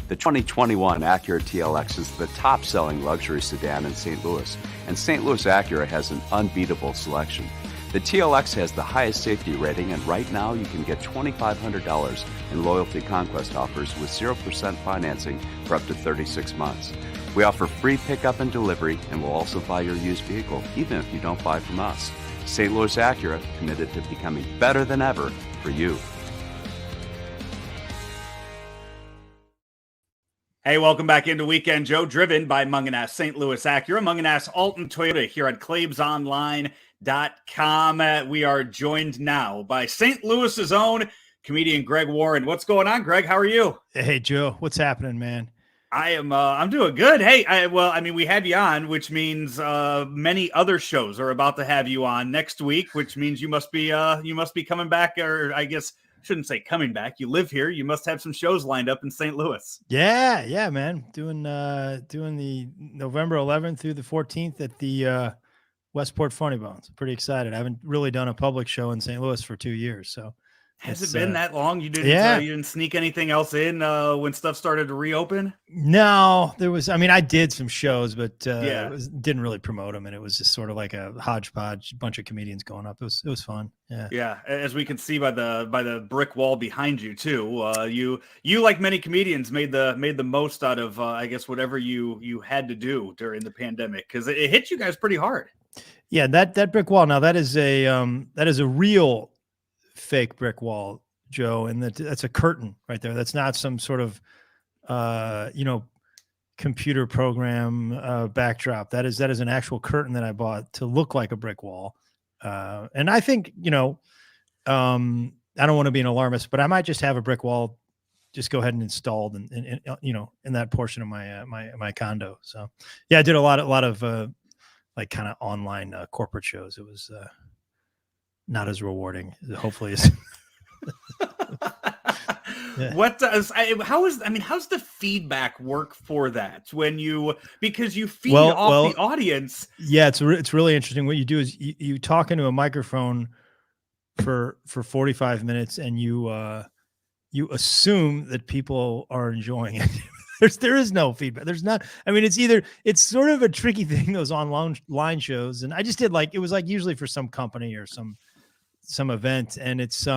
The 2021 Acura TLX is the top-selling luxury sedan in St. Louis, and St. Louis Acura has an unbeatable selection. The TLX has the highest safety rating, and right now you can get $2,500 in Loyalty Conquest offers with 0% financing for up to 36 months. We offer free pickup and delivery, and we'll also buy your used vehicle, even if you don't buy from us. St. Louis Acura, committed to becoming better than ever for you. Hey, welcome back into Weekend Joe, driven by Mungenast St. Louis Acura, Mungenast Alton Toyota here at ClaibsOnline.com. We are joined now by St. Louis's own comedian Greg Warren. What's going on, Greg? How are you? Hey, Joe. What's happening, man? I'm doing good. Hey, we had you on, which means many other shows are about to have you on next week, which means you must be coming back, or I guess shouldn't say coming back. You live here. You must have some shows lined up in St. Louis. Yeah, man. Doing the November 11th through the 14th at the Westport Funny Bones. Pretty excited. I haven't really done a public show in St. Louis for 2 years, so has it been that long? You didn't sneak anything else in when stuff started to reopen? No, I did some shows, but didn't really promote them, and it was just sort of like a hodgepodge, bunch of comedians going up. It was fun. Yeah. As we can see by the brick wall behind you too, you like many comedians made the most out of I guess whatever you had to do during the pandemic, because it hit you guys pretty hard. Yeah, that brick wall. Now that is a real fake brick wall, Joe, and that's a curtain right there. That's not some sort of computer program backdrop. That is an actual curtain that I bought to look like a brick wall. And I think I don't want to be an alarmist, but I might just have a brick wall just go ahead and installed in that portion of my my condo. So yeah, I did a lot of like kind of online corporate shows. It was not as rewarding, hopefully. Yeah. How's the feedback work for that because you feed off the audience? Yeah, it's really interesting. What you do is you talk into a microphone for 45 minutes, and you assume that people are enjoying it. There is no feedback. There's not. I mean, it's sort of a tricky thing, those online shows. And I just did it was usually for some company or some event, and it's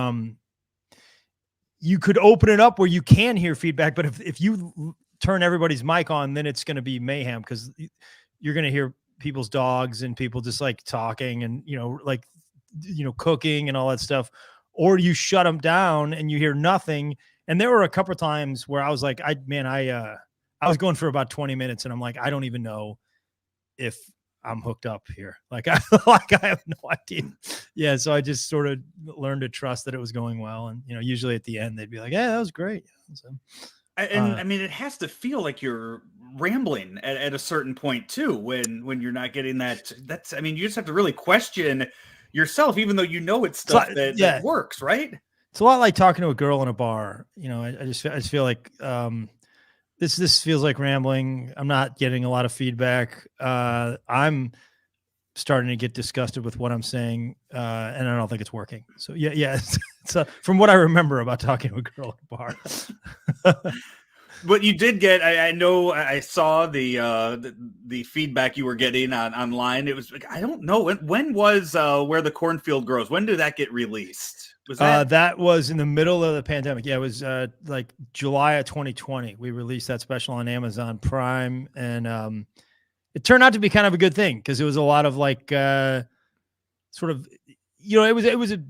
you could open it up where you can hear feedback, but if you turn everybody's mic on, then it's going to be mayhem, because you're going to hear people's dogs and people just like talking and cooking and all that stuff, or you shut them down and you hear nothing. And there were a couple of times where I was like, I was going for about 20 minutes, and I'm like, I don't even know if I'm hooked up here. I have no idea. Yeah. So I just sort of learned to trust that it was going well. And, usually at the end they'd be like, yeah, that was great. So, it has to feel like you're rambling at a certain point too, when you're not getting that. You just have to really question yourself, even though it's stuff that works, right? It's a lot like talking to a girl in a bar. I just feel like, This feels like rambling. I'm not getting a lot of feedback. I'm starting to get disgusted with what I'm saying, and I don't think it's working. So yeah. It's from what I remember about talking to a girl at a bar. But you did get. I know. I saw the feedback you were getting online. It was like, I don't know when was Where the Cornfield Grows. When did that get released? Was that was in the middle of the pandemic. Yeah, it was like July of 2020. We released that special on Amazon Prime, and it turned out to be kind of a good thing, because it was a lot of it was a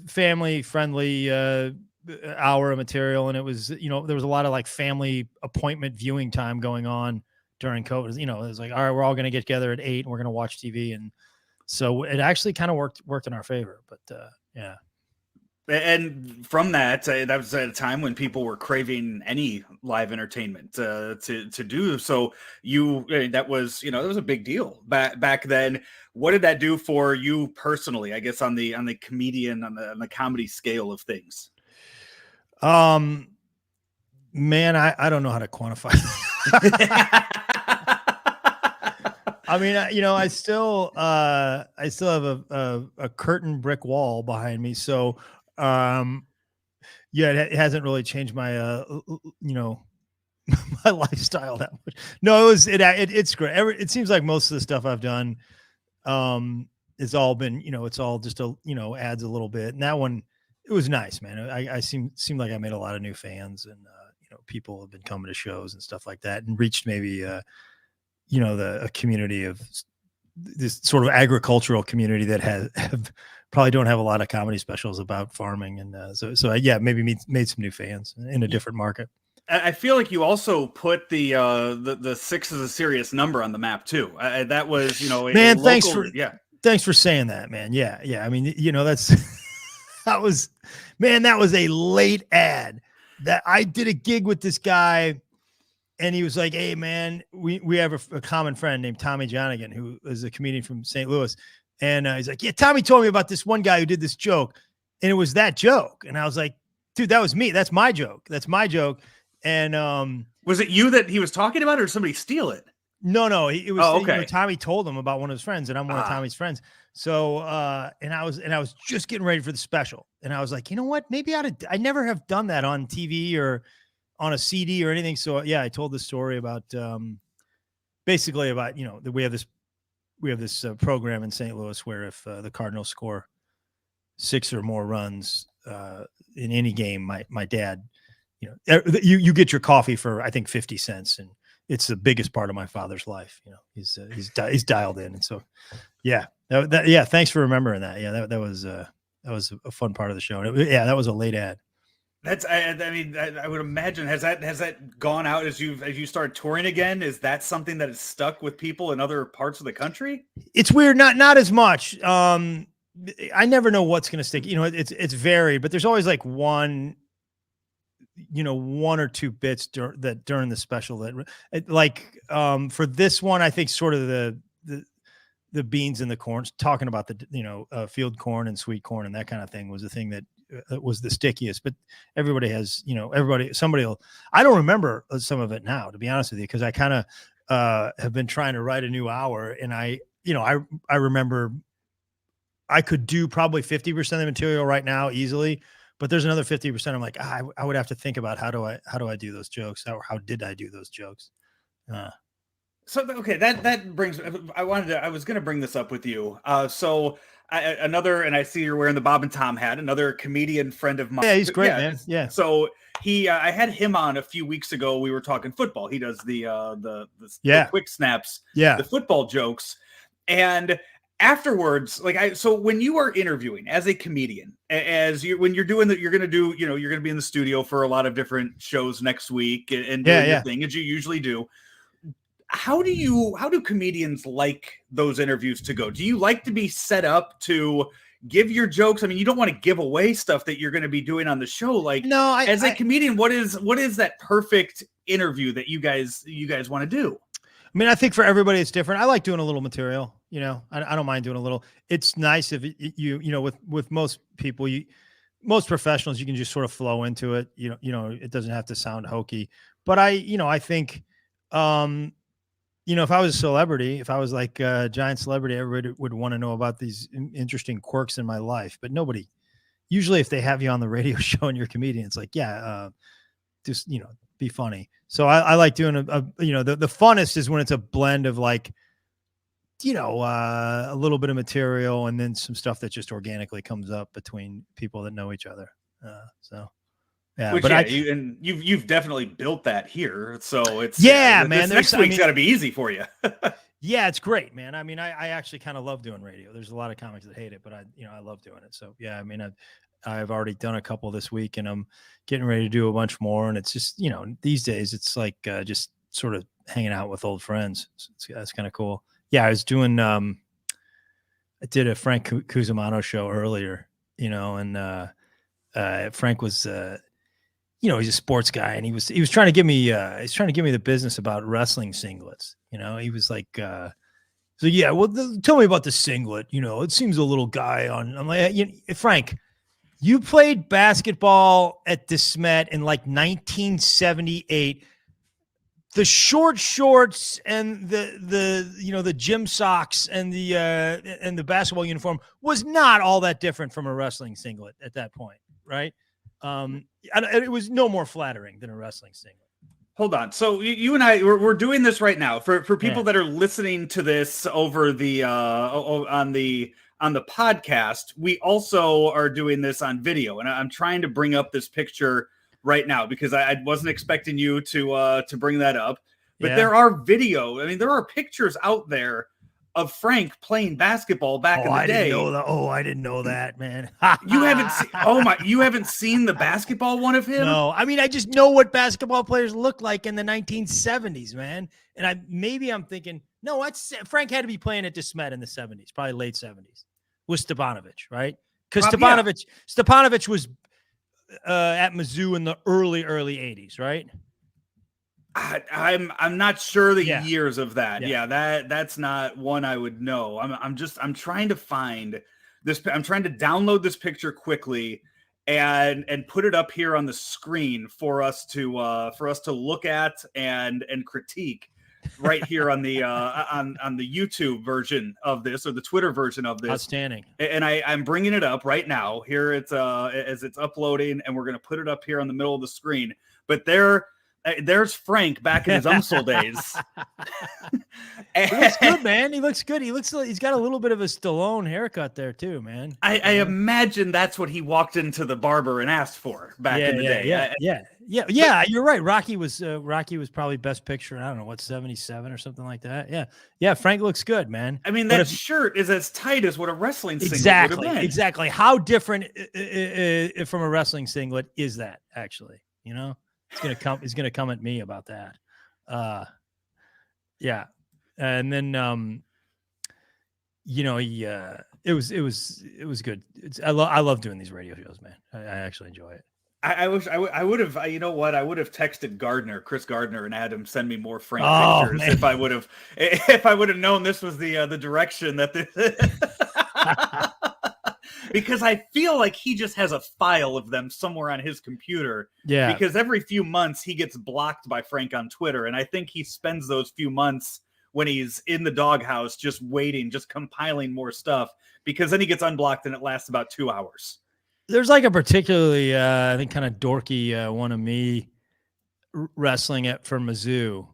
family friendly hour of material, and it was there was a lot of family appointment viewing time going on during COVID. It was like, all right, we're all going to get together at 8 and we're going to watch TV, and so it actually kind of worked in our favor. But yeah. And from that was at a time when people were craving any live entertainment to do. So that was a big deal back then. What did that do for you personally? I guess on the comedian on the comedy scale of things. Man, I don't know how to quantify. I still have a curtain brick wall behind me, so it hasn't really changed my my lifestyle that much. No, it's great. It seems like most of the stuff I've done, it's all been, it's all just adds a little bit. And that one, it was nice, man. I seemed like I made a lot of new fans, and people have been coming to shows and stuff like that, and reached maybe a community of this sort of agricultural community that have probably don't have a lot of comedy specials about farming, and so yeah, maybe made some new fans in a different market. I feel like you also put the 6 as a serious number on the map too. That was, man. Thanks for saying that, man. Yeah. I mean, that was a late ad that I did a gig with this guy, and he was like, "Hey, man, we have a common friend named Tommy Jonigan, who is a comedian from St. Louis." And he's like, "Yeah, Tommy told me about this one guy who did this joke, and it was that joke." And I was like, "Dude, that was me. That's my joke. And was it you that he was talking about, or did somebody steal it? No, it was. Okay. Tommy told him about one of his friends, and I'm one of Tommy's friends. So, and I was just getting ready for the special, and I was like, you know what? Maybe I never have done that on TV or on a CD or anything. So yeah, I told the story about basically about that we have this program in St. Louis where if the Cardinals score 6 or more runs in any game, my dad, you get your coffee for I think 50 cents, and it's the biggest part of my father's life. He's dialed in, and so yeah, yeah. Thanks for remembering that. Yeah, that was a fun part of the show. That was a late ad. That's I mean I would imagine has that gone out as you start touring again? Is that something that is stuck with people in other parts of the country? It's weird, not as much. I never know what's going to stick. It's varied, but there's always like one or two bits during the special that for this one, I think sort of the beans and the corn, talking about the field corn and sweet corn and that kind of thing was the thing that was the stickiest. But everybody has I don't remember some of it now, to be honest with you, because I kind of have been trying to write a new hour, and I remember I could do probably 50% of the material right now easily. But there's another 50%. I'm like, I would have to think about how do I do those jokes? How did I do those jokes? So, okay, that brings, I was going to bring this up with you. So and I see you're wearing the Bob and Tom hat, another comedian friend of mine. Yeah, he's great, man. Yeah. So I had him on a few weeks ago. We were talking football. He does the quick snaps, the football jokes. And afterwards, so when you are interviewing as a comedian, when you're doing that, you're going to be in the studio for a lot of different shows next week and doing your thing as you usually do. How do comedians like those interviews to go? Do you like to be set up to give your jokes? I mean, you don't want to give away stuff that you're going to be doing on the show. As a comedian, what is that perfect interview that you guys want to do? I mean, I think for everybody it's different. I like doing a little material. I don't mind doing a little. It's nice if with most people, most professionals, you can just sort of flow into it. It doesn't have to sound hokey. But I think, if I was a celebrity, if I was like a giant celebrity, everybody would want to know about these interesting quirks in my life. But nobody, usually if they have you on the radio show and you're a comedian, it's like, just, be funny. So I like doing the funnest is when it's a blend of a little bit of material and then some stuff that just organically comes up between people that know each other. You've definitely built that here. So it's man. Next week's got to be easy for you. Yeah, it's great, man. I mean, I actually kind of love doing radio. There's a lot of comics that hate it, but I love doing it. So yeah, I mean, I've already done a couple this week, and I'm getting ready to do a bunch more. And it's just, these days it's like just sort of hanging out with old friends. That's kind of cool. Yeah, I was doing. I did a Frank Cusimano show earlier, and Frank was, he's a sports guy, and he was trying to give me, the business about wrestling singlets. He was like, so yeah, well, tell me about the singlet. It seems a little guy on. I'm like, Frank, you played basketball at DeSmet in like 1978. The short shorts and the gym socks and the basketball uniform was not all that different from a wrestling singlet at that point, right? It was no more flattering than a wrestling singlet. Hold on. So you and I, we're doing this right now for people Yeah. that are listening to this over the on the podcast. We also are doing this on video, and I'm trying to bring up this picture right now because I wasn't expecting you to bring that up. But Yeah. there are video. I mean, there are pictures out there of Frank playing basketball back in the day. I didn't know that, man. You haven't seen? You haven't seen the basketball one of him? No, I mean, I just know what basketball players looked like in the 1970s, man. And I'm thinking, no, Frank had to be playing at DeSmet in the 70s, probably late 70s, with Stepanovic, right? Because Stepanovic was at Mizzou in the early 80s, right? I'm not sure the Yeah. years of that. Yeah. That's not one I would know. I'm trying to find this. I'm trying to download this picture quickly and put it up here on the screen for us to look at and critique right here on the on the YouTube version of this or the Twitter version of this. Outstanding. And I'm bringing it up right now. Here it's as it's uploading, and we're gonna put it up here on the middle of the screen. But there's Frank back in his UMSL days. He looks good, man. He looks good. He's got a little bit of a Stallone haircut there too, man. I imagine that's what he walked into the barber and asked for back in the day. Yeah. You're right. Rocky was probably best picture. I don't know what 77 or something like that. Yeah. Frank looks good, man. I mean, that shirt is as tight as what a wrestling singlet would have been. Exactly. How different from a wrestling singlet is that actually? You know. He's gonna come at me about that. Yeah. And then it was good. I love doing these radio shows, man. I actually enjoy it. I wish I would have, you know what? I would have texted Chris Gardner, and had him send me more Frank pictures man. if I would have known this was the direction that this because I feel like he just has a file of them somewhere on his computer. Yeah. Because every few months he gets blocked by Frank on Twitter. And I think he spends those few months when he's in the doghouse just waiting, just compiling more stuff, because then he gets unblocked and it lasts about 2 hours. There's like a particularly, I think, kind of dorky one of me wrestling it for Mizzou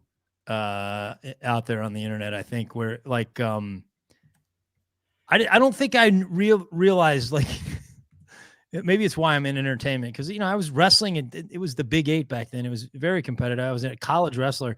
out there on the internet, I think, where like, I don't think I realized, like, maybe it's why I'm in entertainment, because, I was wrestling, and it was the Big 8 back then. It was very competitive. I was a college wrestler.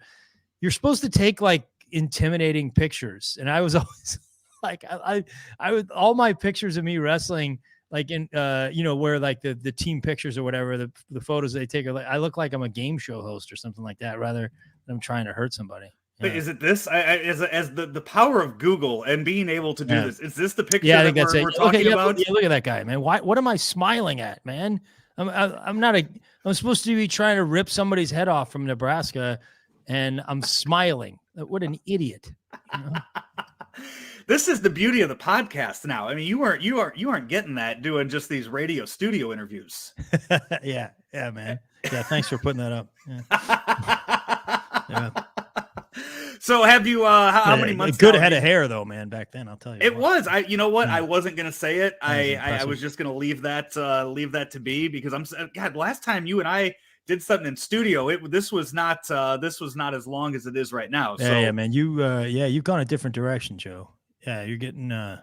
You're supposed to take like intimidating pictures, and I was always like, I would, all my pictures of me wrestling, like in where like the team pictures or whatever, the photos they take are like, I look like I'm a game show host or something like that, rather than I'm trying to hurt somebody. But is it this? As the power of Google and being able to do this, is this the picture I think that we're talking about? Yeah, look at that guy, man. What am I smiling at, man? I'm supposed to be trying to rip somebody's head off from Nebraska, and I'm smiling. What an idiot. This is the beauty of the podcast now. I mean, you aren't getting that doing just these radio studio interviews. Yeah, man. Yeah, thanks for putting that up. Yeah. So have you how many months? Good head of hair though, man, back then, I'll tell you. It was. You know what? I wasn't gonna say it. I was just gonna leave that to be, because last time you and I did something in studio, this was not as long as it is right now. So yeah, man. You've gone a different direction, Joe. Yeah, you're getting I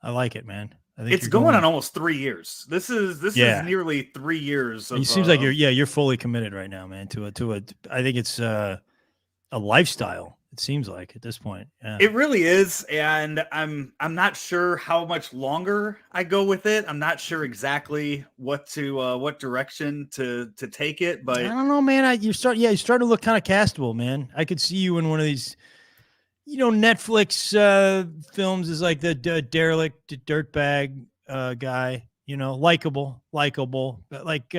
like it, man. I think it's going on almost 3 years. This is nearly 3 years. It seems like you're fully committed right now, man, to a I think it's a lifestyle. It seems like at this point. Yeah. It really is, and I'm not sure how much longer I go with it. I'm not sure exactly what direction to take it, but I don't know, man. You're starting to look kind of castable, man. I could see you in one of these, Netflix films as like the derelict dirtbag guy, likable, but like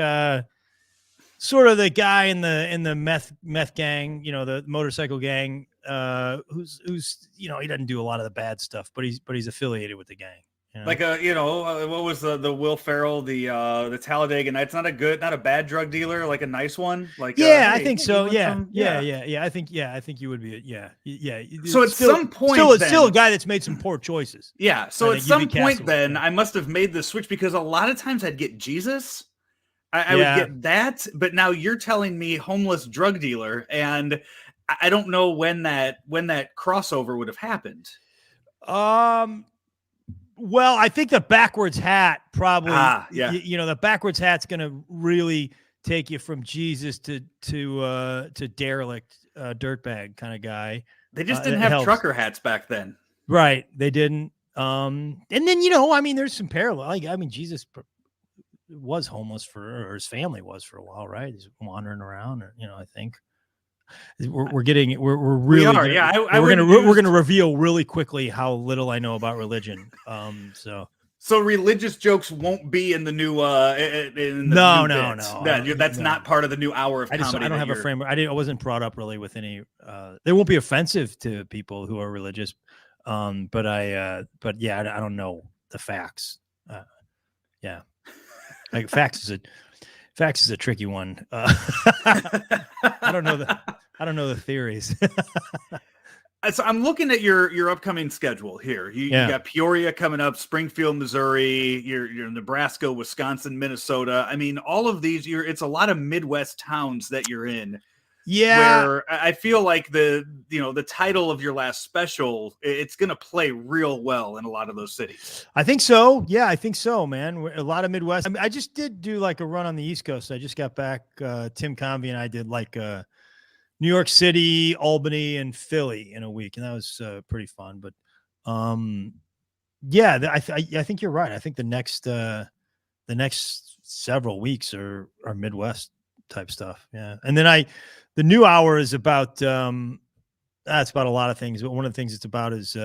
sort of the guy in the meth gang, the motorcycle gang, who's he doesn't do a lot of the bad stuff, but he's affiliated with the gang. Like what was the Will Ferrell, the Talladega Nights? Not a bad drug dealer, like a nice one. Like hey, I think so. Yeah. I think you would be. Yeah. So at some point, still a guy that's made some poor choices. Yeah. So at some point, then I must have made the switch, because a lot of times I'd get Jesus. I would get that, but now you're telling me homeless drug dealer, and I don't know when that crossover would have happened. Well, I think the backwards hat probably, yeah. The backwards hat's going to really take you from Jesus to derelict, dirtbag kind of guy. They just didn't have trucker hats back then. Right. They didn't. And then, there's some parallel. Jesus was homeless or his family was for a while, right? He's wandering around, I think. We're really we're gonna reveal really quickly how little I know about religion. So religious jokes won't be in the new no. That's not part of the new hour of comedy. I don't have a framework. I wasn't brought up really with any. They won't be offensive to people who are religious, but I don't know the facts. Like facts is a tricky one. I don't know the theories. So I'm looking at your upcoming schedule here. You got Peoria coming up, Springfield, Missouri, you're Nebraska, Wisconsin, Minnesota. I mean, all of these, it's a lot of Midwest towns that you're in. Yeah. Where I feel like the title of your last special, it's going to play real well in a lot of those cities. I think so. Yeah, I think so, man. A lot of Midwest. I just did do like a run on the East Coast. I just got back. Tim Convey and I did like New York City, Albany, and Philly in a week, and that was pretty fun. But I think you're right. I think the next several weeks are Midwest type stuff. Yeah, and then the new hour is about that's about a lot of things, but one of the things it's about is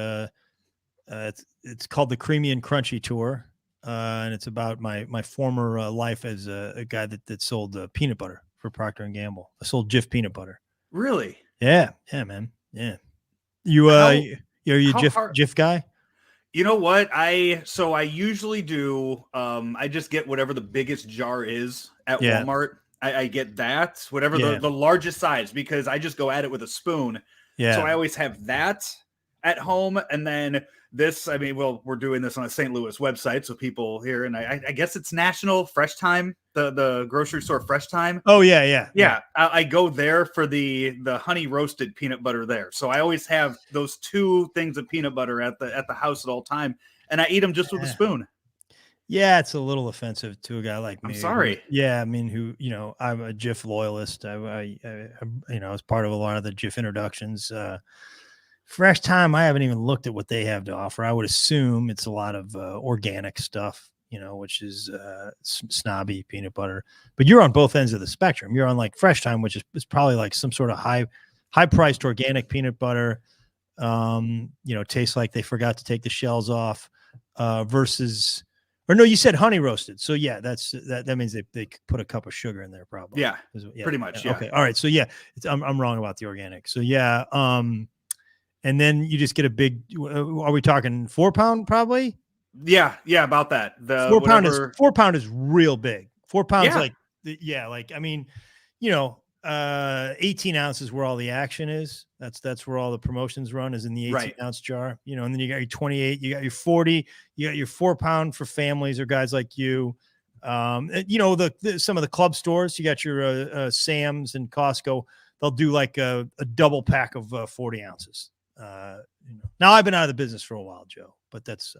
it's called the Creamy and Crunchy Tour, and it's about my former life as a guy that sold peanut butter for Procter & Gamble. I sold Jif peanut butter. Really? Yeah, man. Yeah. You are you Jif guy? You know what? I usually do I just get whatever the biggest jar is at Walmart. I get that, whatever the largest size, because I just go at it with a spoon. Yeah. So I always have that at home. And then we're doing this on a St. Louis website, so people here, and I guess it's National Fresh Time, the grocery store Fresh Time. Oh yeah. I go there for the honey roasted peanut butter there. So I always have those two things of peanut butter at the house at all time, and I eat them just with a spoon. Yeah, it's a little offensive to a guy like me. I'm sorry. I'm a Jif loyalist. I was part of a lot of the Jif introductions. Fresh Time, I haven't even looked at what they have to offer. I would assume it's a lot of organic stuff, which is snobby peanut butter. But you're on both ends of the spectrum. You're on like Fresh Time, which is probably like some sort of high-priced organic peanut butter. Tastes like they forgot to take the shells off. Versus, or no, you said honey roasted. So yeah, that means they put a cup of sugar in there, probably. Yeah, pretty much. Yeah. Okay. All right. So yeah, I'm wrong about the organic. So yeah. And then you just get a big, are we talking 4 pound probably? Yeah. About that. The 4 pound is real big. 4 pounds. 18 ounces where all the action is. That's where all the promotions run, is in the 18 ounce jar, and then you got your 28, you got your 40, you got your 4 pound for families or guys like you. Some of the club stores, you got your Sam's and Costco. They'll do like a double pack of 40 ounces. Now I've been out of the business for a while, Joe, but that's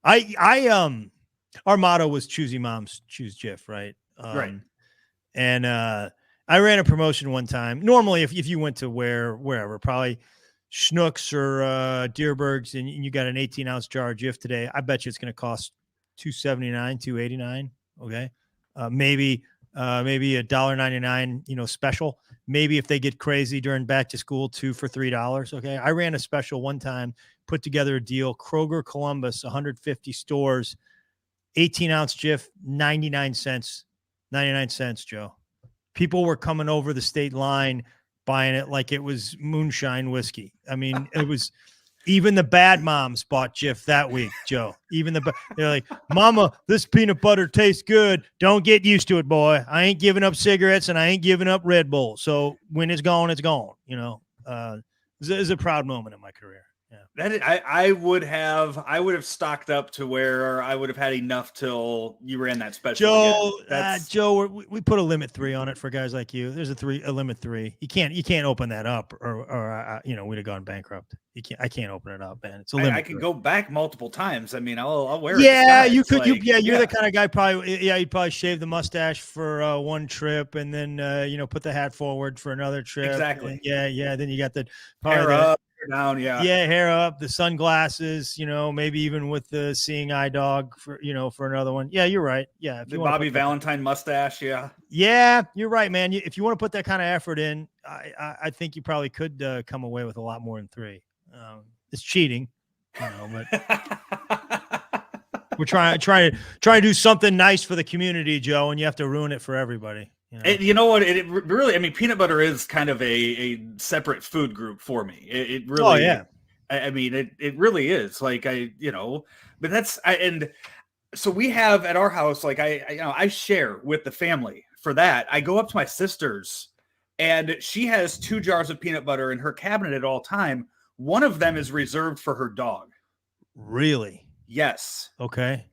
our motto was choose your moms, choose Jif, right? Right. And I ran a promotion one time. Normally, if you went to wherever, probably Schnucks or Deerberg's, and you got an 18 ounce jar of Jif today, I bet you it's going to cost $2.79, $2.89. Okay, maybe $1.99. Special. Maybe if they get crazy during back to school, 2 for $3. Okay. I ran a special one time, put together a deal. Kroger Columbus, 150 stores, 18 ounce Jif, 99 cents, Joe. People were coming over the state line, buying it like it was moonshine whiskey. I mean, it was, even the bad moms bought Jif that week, Joe. They're like, Mama, this peanut butter tastes good. Don't get used to it, boy. I ain't giving up cigarettes and I ain't giving up Red Bull. So when it's gone, it's gone. It's a proud moment in my career. I would have stocked up to where I would have had enough till you ran that special. Joe, we put a limit 3 on it for guys like you. There's a limit 3. You can't open that up, or we'd have gone bankrupt. I can't open it up, man. It's a limit. I can go back multiple times. I mean, I'll wear. Yeah, you could. You're the kind of guy probably. Yeah, you'd probably shave the mustache for one trip, and then put the hat forward for another trip. Exactly. Yeah. Then you got the hair up, hair down. Yeah, hair up, the sunglasses. Maybe even with the seeing eye dog for another one. Yeah, you're right. Yeah, if the Bobby Valentine mustache. Yeah, you're right, man. If you want to put that kind of effort in, I think you probably could come away with a lot more than 3. It's cheating, but we're trying to do something nice for the community, Joe, and you have to ruin it for everybody. You know what? It really, I mean, peanut butter is kind of a separate food group for me. It really, oh yeah. I mean, it really is. Like but and so we have at our house, like I share with the family for that. I go up to my sister's, and she has 2 jars of peanut butter in her cabinet at all time. One of them is reserved for her dog. Really? Yes. Okay.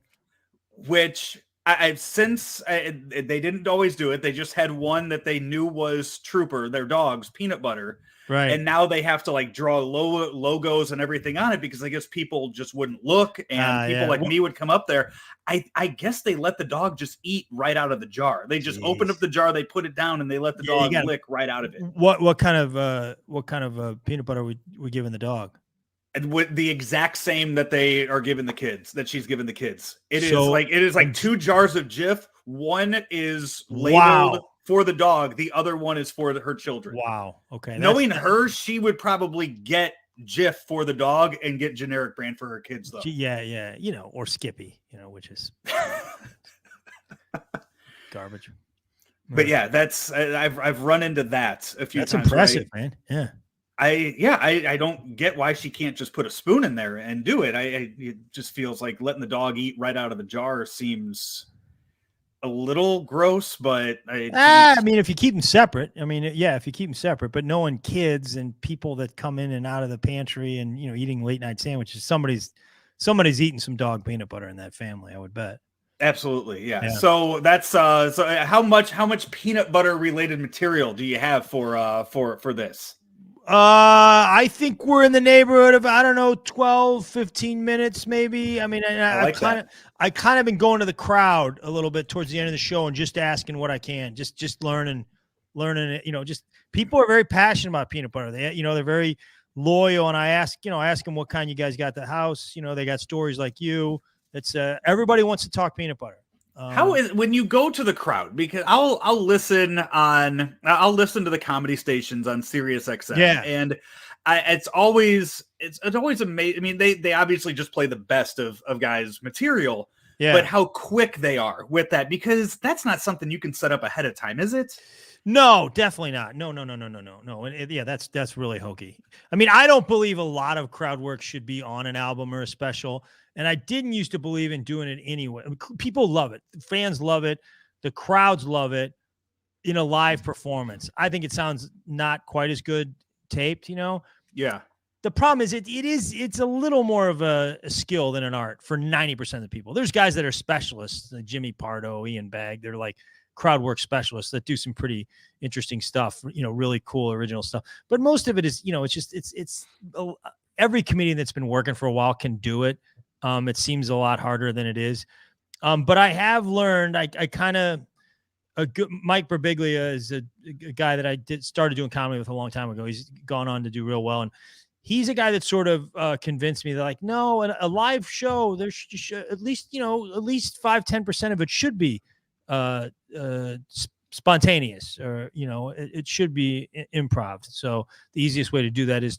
Which I've since they didn't always do it. They just had one that they knew was Trooper, their dog's peanut butter. Right. And now they have to like draw logos and everything on it because I guess people just wouldn't look, and people like me would come up there. I guess they let the dog just eat right out of the jar. They just opened up the jar, they put it down, and they let the dog lick right out of it. What kind of peanut butter we giving the dog? And with the exact same that they are giving the kids, that she's giving the kids. It is like 2 jars of Jif. One is labeled for the dog. The other one is for her children. Wow. Okay. Knowing her, she would probably get Jif for the dog and get generic brand for her kids, though. Yeah. Or Skippy, which is garbage. But yeah, I've run into that a few times. That's impressive, man. Yeah. I don't get why she can't just put a spoon in there and do it. It just feels like letting the dog eat right out of the jar seems a little gross, but I mean, if you keep them separate, if you keep them separate, but knowing kids and people that come in and out of the pantry and, eating late night sandwiches, somebody's eating some dog peanut butter in that family, I would bet. Absolutely. Yeah. So that's, so how much peanut butter related material do you have for this? I think we're in the neighborhood of, 12, 15 minutes, maybe. I mean, I kind of been going to the crowd a little bit towards the end of the show and just asking what I can, just learning it. Just people are very passionate about peanut butter. They're very loyal. And I ask them what kind you guys got at the house. They got stories like you. It's everybody wants to talk peanut butter. How is when you go to the crowd? Because I'll listen to the comedy stations on Sirius XM. Yeah, and it's always amazing. I mean, they obviously just play the best of guys' material. Yeah, but how quick they are with that, because that's not something you can set up ahead of time, is it? No, definitely not. No. And that's really hokey. I mean, I don't believe a lot of crowd work should be on an album or a special. And I didn't used to believe in doing it anyway. People love it. Fans love it. The crowds love it in a live performance. I think it sounds not quite as good taped, Yeah. The problem is it's a little more of a skill than an art for 90% of the people. There's guys that are specialists, like Jimmy Pardo, Ian Bagg. They're like crowd work specialists that do some pretty interesting stuff, really cool original stuff. But most of it is, it's every comedian that's been working for a while can do it. It seems a lot harder than it is. But I have learned, Mike Birbiglia is a guy that I started doing comedy with a long time ago. He's gone on to do real well. And he's a guy that sort of convinced me that, like, no, a live show, there should at least 5-10% of it should be spontaneous, or, it should be improv. So the easiest way to do that is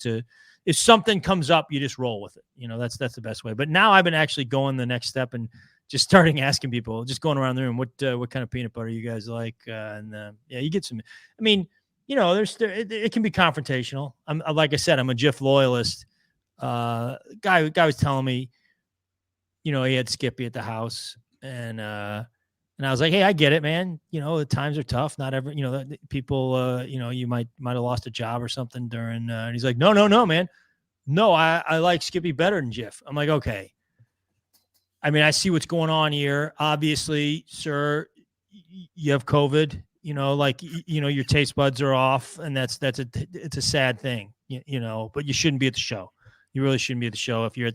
if something comes up, you just roll with it. That's the best way. But now I've been actually going the next step and just starting asking people, just going around the room, what kind of peanut butter you guys like? You get some. I mean, it can be confrontational. Like I said, I'm a Jif loyalist. Guy was telling me, he had Skippy at the house, and I was like, hey, I get it, man. The times are tough. Not every, people, you might have lost a job or something during. And he's like, no, man. No, I like Skippy better than Jiff. I'm like, okay. I mean, I see what's going on here. Obviously, sir, you have COVID. Like your taste buds are off, and it's a sad thing. But you shouldn't be at the show. You really shouldn't be at the show if you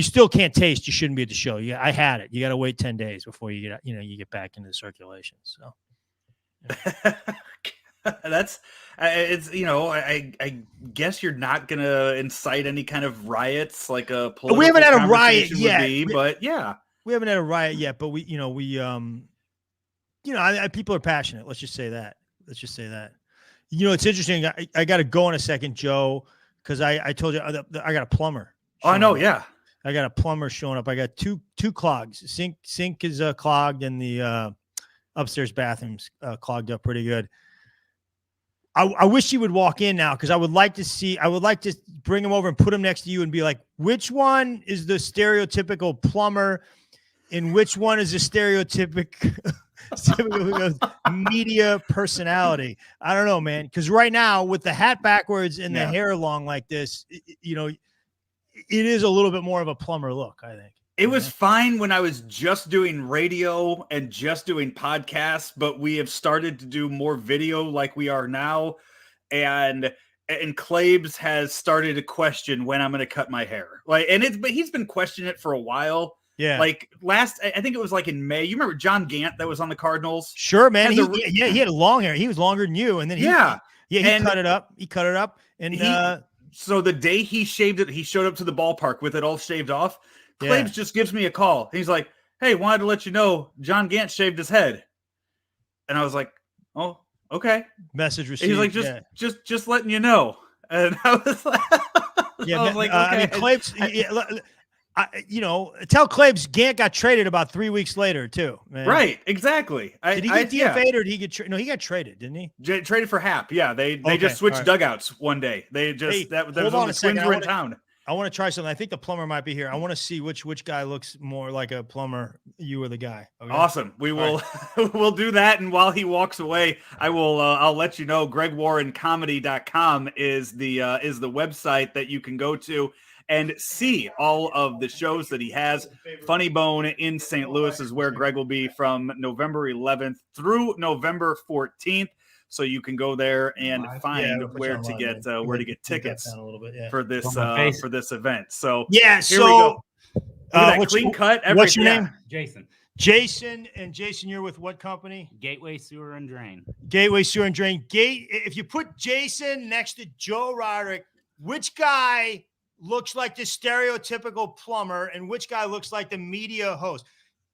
still can't taste. You shouldn't be at the show. Yeah, I had it. You got to wait 10 days before you get back into the circulation. So. That's it's I guess you're not gonna incite any kind of riots like a political we haven't had a riot yet but yeah, we haven't had a riot yet, but people are passionate. Let's just say that. It's interesting. I got to go in a second, Joe, because I told you I got a plumber. Oh, I know. Yeah, I got a plumber showing up. I got two clogs. Sink is clogged, and the upstairs bathroom's clogged up pretty good. I wish he would walk in now, because I would like to bring him over and put him next to you and be like, which one is the stereotypical plumber and which one is a stereotypical media personality? I don't know, man. Because right now, with the hat backwards and the hair long like this, it is a little bit more of a plumber look, I think. It was fine when I was just doing radio and just doing podcasts, but we have started to do more video like we are now. And Claibs has started to question when I'm going to cut my hair. But he's been questioning it for a while. Yeah. Like I think it was like in May. You remember John Gant that was on the Cardinals? Sure, man. He had long hair. He was longer than you. And then he cut it up. He cut it up. And so the day he shaved it, he showed up to the ballpark with it all shaved off. Claibs just gives me a call. He's like, hey, wanted to let you know John Gant shaved his head. And I was like, oh, okay. Message received. He's like, just letting you know. And I was like, okay. I mean, Claibs, tell Claibs Gant got traded about 3 weeks later too, man. Right, exactly. Did he get DFA'd or did he get traded? No, he got traded, didn't he? Traded for Hap. Yeah, they just switched dugouts one day. They just that was when the Twins were in town. I want to try something. I think the plumber might be here. I want to see which guy looks more like a plumber, you or the guy. Okay? Awesome. We will we'll do that. And while he walks away, I'll let you know GregWarrenComedy.com is the website that you can go to and see all of the shows that he has. Funny Bone in St. Louis is where Greg will be from November 11th through November 14th. So you can go there and find where to get tickets for this event. So here we go. Clean cut. What's your name? Jason. Jason, you're with what company? Gateway Sewer and Drain. Gateway Sewer and Drain. If you put Jason next to Joe Roderick, which guy looks like the stereotypical plumber and which guy looks like the media host?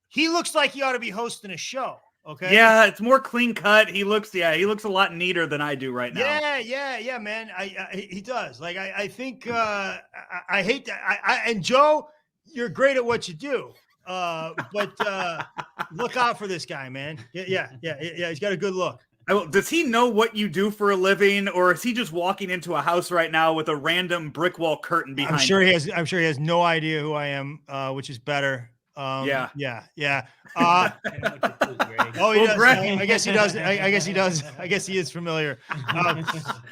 He looks like he ought to be hosting a show. Okay. Yeah, it's more clean cut. He looks a lot neater than I do right now. Yeah, man. He does. Like I think I hate that. And Joe, you're great at what you do. But look out for this guy, man. Yeah. He's got a good look. Does he know what you do for a living, or is he just walking into a house right now with a random brick wall curtain behind him? I'm sure he has no idea who I am, which is better. Yeah. Oh, he does. Greg, I guess he does. I guess he is familiar.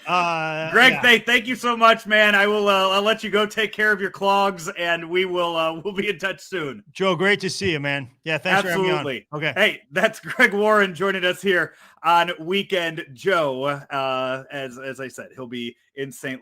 Greg, thank you so much, man. I will. I'll let you go take care of your clogs, and we'll be in touch soon. Joe, great to see you, man. Yeah, thanks Absolutely. for having me on. Okay. Hey, that's Greg Warren joining us here on Weekend Joe. As I said, he'll be in St. Louis.